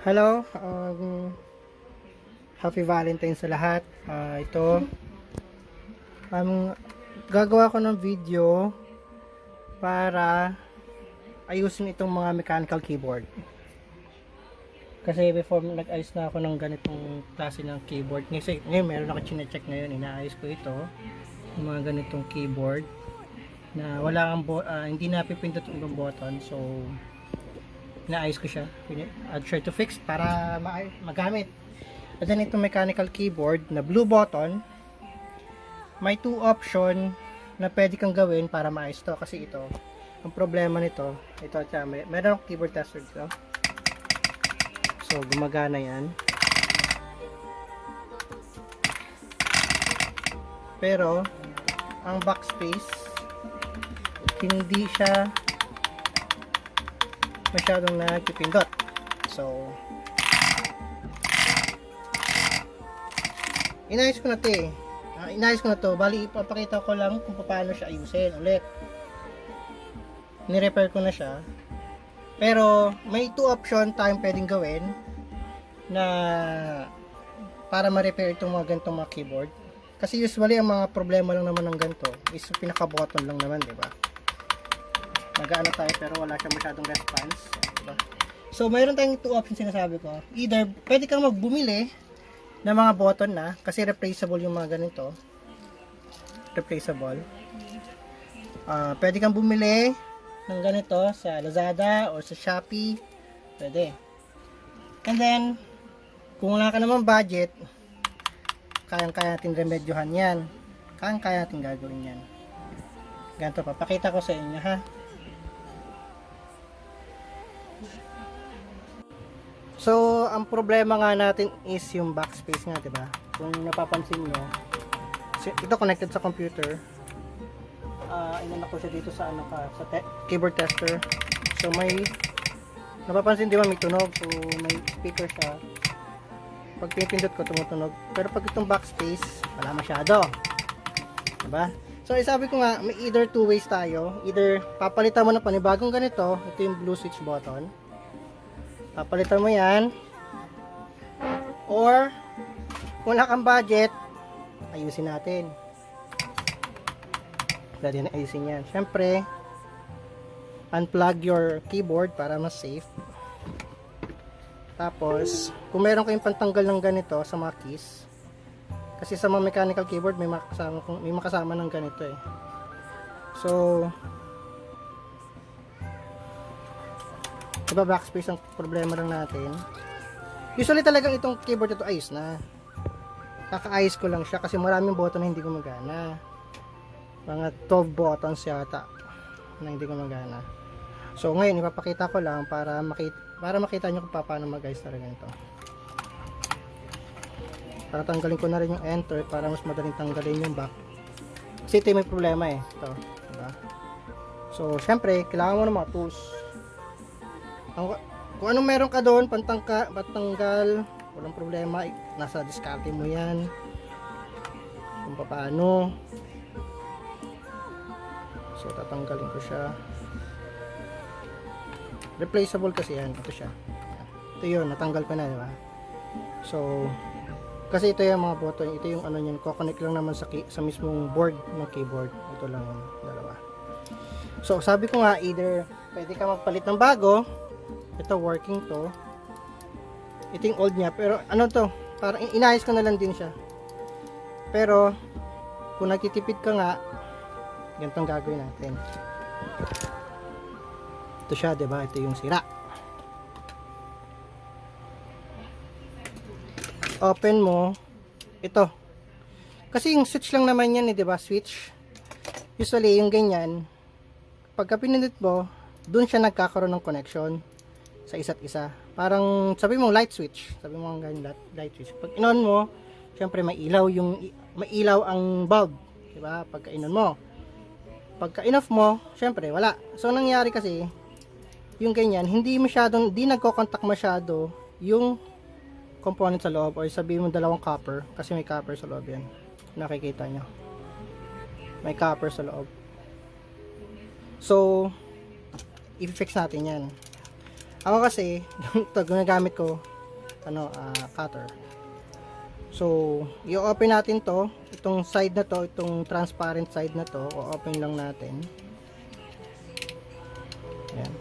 Hello, Happy Valentine's sa lahat. Ito, gagawa ko ng video para ayusin itong mga mechanical keyboard. Kasi before nag-ayos na ako ng ganitong klase ng keyboard. Ngayon meron ako chine-check ngayon, inaayos ko ito. Yung mga ganitong keyboard na wala kang hindi napipindot yung button. So, inaayos ko siya. Add sure to fix para magamit. At then itong mechanical keyboard na blue button, may 2 option na pwede kang gawin para maayos to. Kasi ito, ang problema nito, ito at meron akong keyboard tester dito. So, gumagana yan. Pero, ang backspace, hindi siya masyadong nagpipindot. So, inayos ko na ito eh. Inayos ko na to. Bali, ipapakita ko lang kung paano siya ayusin ulit. Ni-repair ko na siya. Pero, may 2 option tayong pwedeng gawin na para ma-repair itong mga ganitong mga keyboard. Kasi usually, ang mga problema lang naman ng ganito is pinaka-button lang naman, di ba? Nag-ano tayo pero wala siya masyadong response, diba? So, mayroon tayong 2 options sinasabi ko. Either, pwede kang magbumili ng mga button na, kasi replaceable yung mga ganito. Replaceable. Pwede kang bumili ng ganito sa Lazada or sa Shopee. Pwede. And then, kung wala ka naman budget, kayang-kaya natin remedyohan yan. Kayang-kaya natin gagawin yan. Ganito, papakita ko sa inyo, ha? So, ang problema nga natin is yung backspace nga, 'di ba? Kung napapansin nyo, ito connected sa computer. Inanak ko siya dito sa keyboard tester. So, may napapansin 'di ba, may tunog. So, may speaker siya. Pag pinipindot ko, tumutunog. Pero pag itong backspace, wala masyado. 'Di ba? So, sabi ko nga, may either 2 ways tayo. Either papalitan mo na panibagong ganito, ito yung blue switch button. Papalitan mo yan, or kung wala kang budget, ayusin natin. Pwede na ayusin yan. Syempre, unplug your keyboard para mas safe. Tapos, kung meron kayong pantanggal ng ganito sa mga keys, kasi sa mga mechanical keyboard may makasama ng ganito eh. So, diba backspace ang problema lang natin. Usually talagang itong keyboard ito ayos na. Kakaayos ko lang siya kasi maraming button na hindi gumagana. Mga 12 buttons yata na hindi gumagana. So ngayon ipapakita ko lang para makita nyo kung paano mag-ayos talaga nito. Para tanggalin ko na rin yung enter para mas madaling tanggalin yung back. Kasi ito may problema eh. Ito, diba? So syempre kailangan mo ng mga tools. Kung anong meron ka doon, patanggal, walang problema, nasa diskarte mo yan. Kung paano. So, tatanggalin ko siya. Replaceable kasi yan. Ito siya. Ito yun, natanggal ko na, di ba? So, kasi ito yung mga button, ito yung ano yun, kukonect lang naman sa mismong board ng keyboard. Ito lang yung dalawa. So, sabi ko nga, either pwede ka magpalit ng bago. Ito working to. Ito yung old niya. Pero ano to? Parang inayos ko na lang din siya. Pero kung nagtitipid ka nga, ganitong gagawin natin. Ito siya, 'di ba? Ito yung sira. Open mo. Ito. Kasi yung switch lang naman yan, 'di ba? Switch. Usually yung ganyan, pagka pinindot mo, doon siya nagkakaroon ng connection sa isa't isa. Parang sabi mo light switch. Sabi mo ganyan light switch. Pag in-on mo, syempre may ilaw ang bulb, 'di ba? Pagka in-on mo. Pagka in-off mo, syempre wala. So nangyari kasi yung ganyan, hindi nagko-contact masyado yung component sa loob, or sabihin mo dalawang copper kasi may copper sa loob yan. Nakikita nyo. May copper sa loob. So, i-fix natin yan. Ako kasi, ito ginagamit ko, cutter. So, i-open natin to, itong side na to, itong transparent side na to, o-open lang natin. Ayan.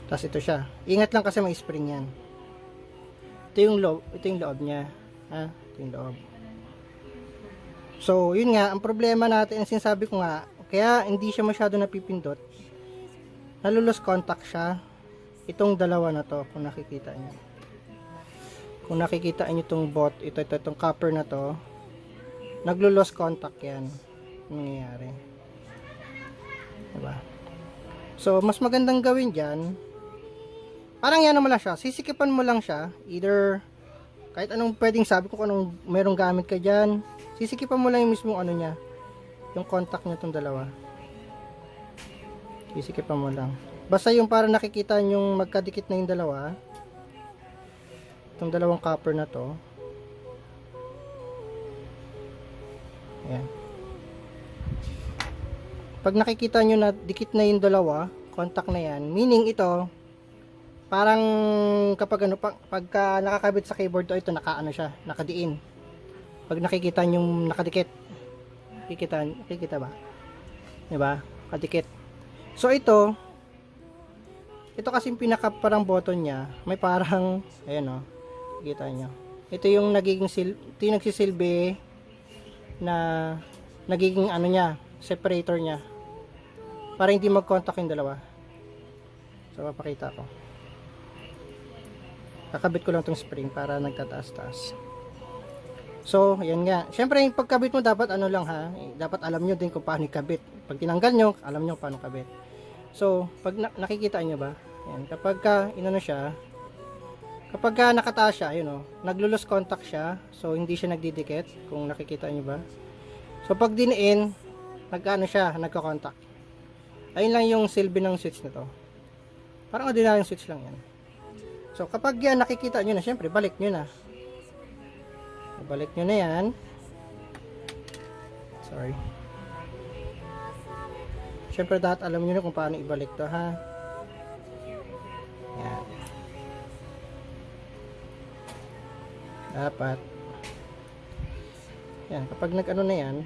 Tapos ito siya. Ingat lang kasi may spring yan. Ito yung loob niya. Ha? Ito yung loob. So, yun nga, ang problema natin, ang sinasabi ko nga, kaya hindi siya masyado napipindot. Nalulos contact siya. Itong dalawa na to, kung nakikita nyo. Kung nakikita nyo itong itong copper na to, naglulos contact yan. Nangyayari. Diba? So, mas magandang gawin dyan, parang yan naman lang siya. Sisikipan mo lang siya. Either, kahit anong pwedeng sabi ko kung anong merong gamit ka dyan, sisikipan mo lang yung mismong ano niya. Yung contact niya itong dalawa. Sisikipan mo lang. Basta yung para nakikita yung magkadikit na yung dalawa. Itong dalawang copper na to. Ayan. Pag nakikita nyo na dikit na yung dalawa, contact na yan, meaning ito, parang kapag pagka nakakabit sa keyboard to, ito nakaano siya, nakadiin. Pag nakikita nyo nakadikit, kikita ba? Diba? Kadikit. So ito kasi yung pinaka parang button niya, may parang, ayan o, kita nyo. Ito yung nagiging ito yung nagsisilbi na nagiging ano niya, separator niya. Para hindi mag-contact yung dalawa. So, papakita ko. Kakabit ko lang tong spring para nagtataas-taas. So, ayan nga. Siyempre, yung pagkabit mo dapat ano lang ha. Dapat alam nyo din kung paano ikabit. Pag tinanggal nyo, alam nyo paano kabit. So, pag nakikita nyo ba? Ayan, kapag inano siya, kapag nakataas siya, yun o, naglulos contact siya. So, hindi siya nagdidikit. Kung nakikita nyo ba? So, pag diniin, nagkano siya, nagka-contact. Ayun lang yung silbi ng switch na to. Parang ordinaryong switch lang yan. So, kapag yan nakikita nyo na, syempre, balik nyo na. Balik nyo na yan. Sorry. Syempre, dapat alam nyo na kung paano ibalik to, ha? Yan. Dapat. Yan, kapag nag-ano na yan,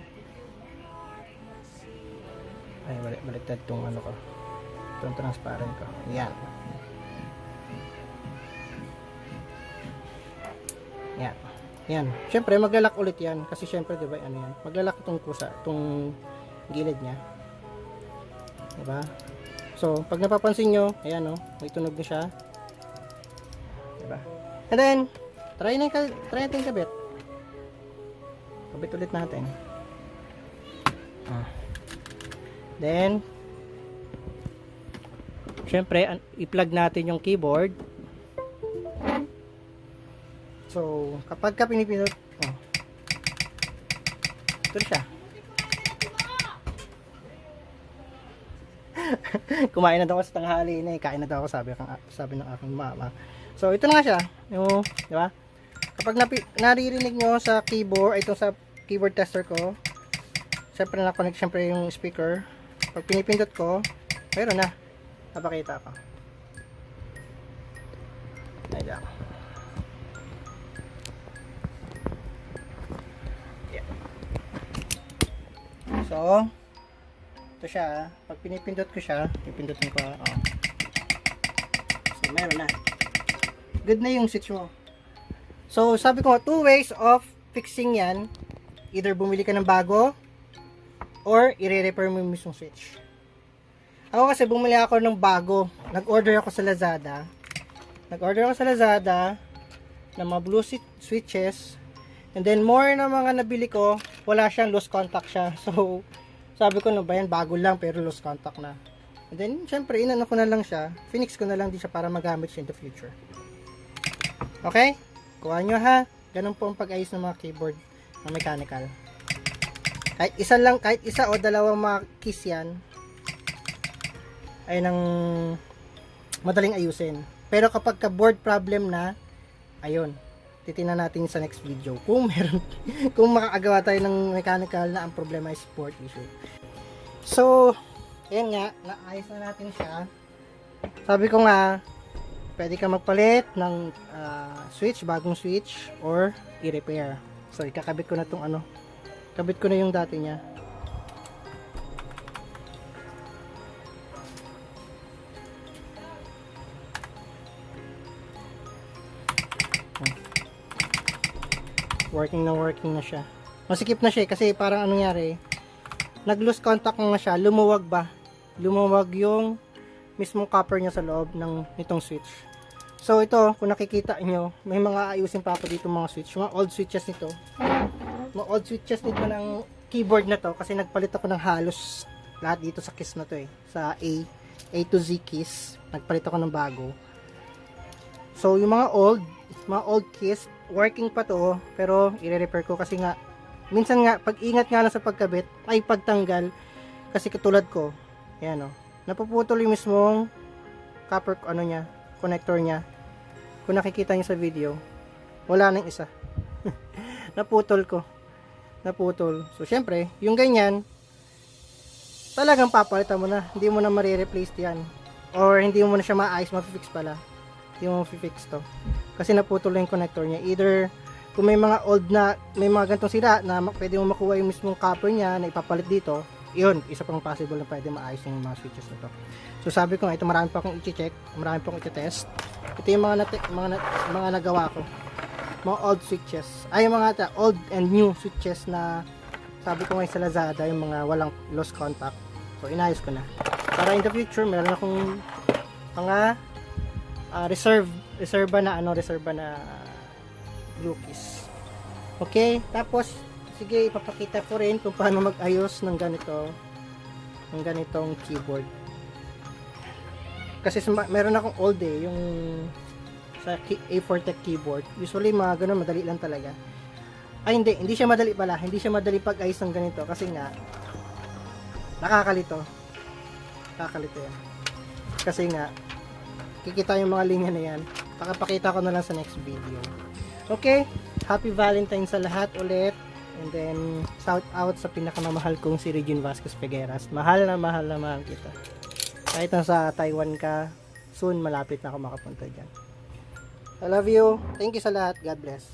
ay, baliktad itong ano ko. Itong transparent ko. Yan. Yan. Yan. Siyempre, maglalak ulit yan. Kasi siyempre, diba, ano yan? Maglalak itong kusa, itong gilid niya. Diba? So, pag napapansin nyo, ayan, oh, may tunog na siya. Diba? And then, try natin kabit. Kabit ulit natin. Then, syempre, i-plug natin yung keyboard. So, kapag ka pinipindot, ito siya. Kumain na daw ako sa tanghali na, kain na daw ako, sabi ng aking mama. So, ito na nga siya. Yung, di ba? Kapag naririnig nyo sa keyboard, ito sa keyboard tester ko, syempre na-connect syempre yung speaker. Pag pinipindot ko, mayroon na. Napakita ko. Ayan. Yeah. So, ito siya. Pag pinipindot ko siya, pipindutin ko. So, mayroon na. Good na yung switch mo. So, sabi ko, 2 ways of fixing yan. Either bumili ka ng bago, or i-repair mo yung mismong switch. Ako kasi bumili ako ng bago. Nag-order ako sa Lazada. Ng mga blue switches. And then more na mga nabili ko, wala siyang loose contact siya. So, sabi ko, no ba yan, bago lang pero loose contact na. And then, syempre, inano ko na lang siya. Finix ko na lang din siya para magamit siya in the future. Okay? Kuha nyo ha. Ganun po ang pag-ayos ng mga keyboard na mechanical. Kahit isa o dalawang mga keys yan, ay nang madaling ayusin. Pero kapag ka board problem na, ayun, titingnan natin sa next video. Kung meron, kung makakagawa tayo ng mechanical na ang problema is board issue. So, ayan nga, naayos na natin siya. Sabi ko nga, pwede ka magpalit ng switch, bagong switch, or i-repair. So, ikakabit ko na tong ano. Kabit ko na yung dati niya. Working na siya. Masikip na siya kasi parang anong nangyari, nag-lose contact na siya, lumuwag ba? Lumuwag yung mismong copper niya sa loob ng nitong switch. So ito, kung nakikita nyo, may mga ayusin pa ako dito mga switch, mga old switches nito. Mga old switches nito ng keyboard na to kasi nagpalit ako ng halos lahat dito sa keys na to eh. Sa A to Z keys, nagpalit ako ng bago. So yung mga old keys, working pa to, pero i-repair ko kasi nga minsan nga pag ingat nga lang sa pagkabit ay pagtanggal kasi katulad ko yan o, napuputol yung mismong copper ano niya, connector niya. Kung nakikita niyo sa video, wala nang isa. naputol so syempre yung ganyan talagang papalitan mo na, hindi mo na ma-replace yan or hindi mo na siya maayos, ma-fix pala, hindi mo ma-fix to kasi naputol yung connector niya. Either kung may mga old na, may mga gantong sira na pwede mo makuha yung mismong copper niya na ipapalit dito, yun, isa pang possible na pwede maayos yung mga switches nito. So sabi ko nga, ito marami pa akong i-check, marami pa akong i-test. Ito yung mga nagawa ko. Mga old switches. Ay, yung mga old and new switches na sabi ko nga sa Lazada, yung mga walang lost contact. So inayos ko na. Para in the future, meron akong mga reserva na blue keys. Okay, tapos sige, ipapakita ko rin kung paano mag-ayos ng ganitong keyboard. Kasi meron akong old yung sa A4 Tech keyboard. Usually mga ganun madali lang talaga. Ay hindi siya madali pala. Hindi siya madali pag-ayos ng ganito kasi nga nakakalito. Nakakalito yan. Kasi nga kikita yung mga linya na yan. Pakapakita ko na lang sa next video. Okay, happy Valentine's sa lahat ulit. And then, shout out sa pinakamamahal kong si Regine Vasquez Pegueras. Mahal na mahal kita. Kahit nasa Taiwan ka, soon malapit na ako makapunta dyan. I love you. Thank you sa lahat. God bless.